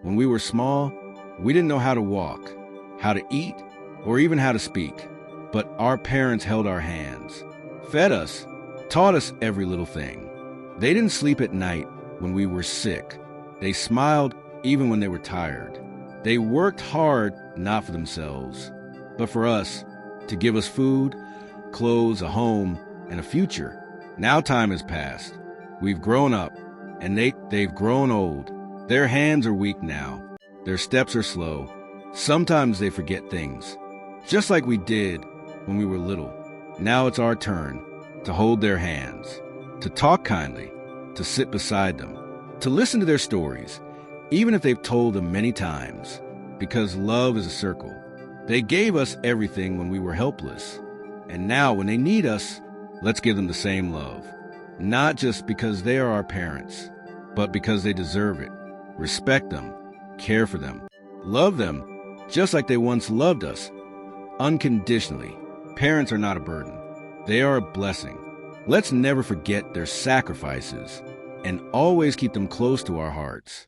When we were small, we didn't know how to walk, how to eat, or even how to speak. But our parents held our hands, fed us, taught us every little thing. They didn't sleep at night when we were sick. They smiled even when they were tired. They worked hard, not for themselves, but for us, to give us food, clothes, a home, and a future. Now time has passed. We've grown up, and they've grown old. Their hands are weak now. Their steps are slow. Sometimes they forget things, just like we did when we were little. Now it's our turn to hold their hands, to talk kindly, to sit beside them, to listen to their stories, even if they've told them many times, because love is a circle. They gave us everything when we were helpless, and now when they need us, let's give them the same love. Not just because they are our parents, but because they deserve it. Respect them, care for them, love them just like they once loved us, unconditionally. Parents are not a burden. They are a blessing. Let's never forget their sacrifices and always keep them close to our hearts.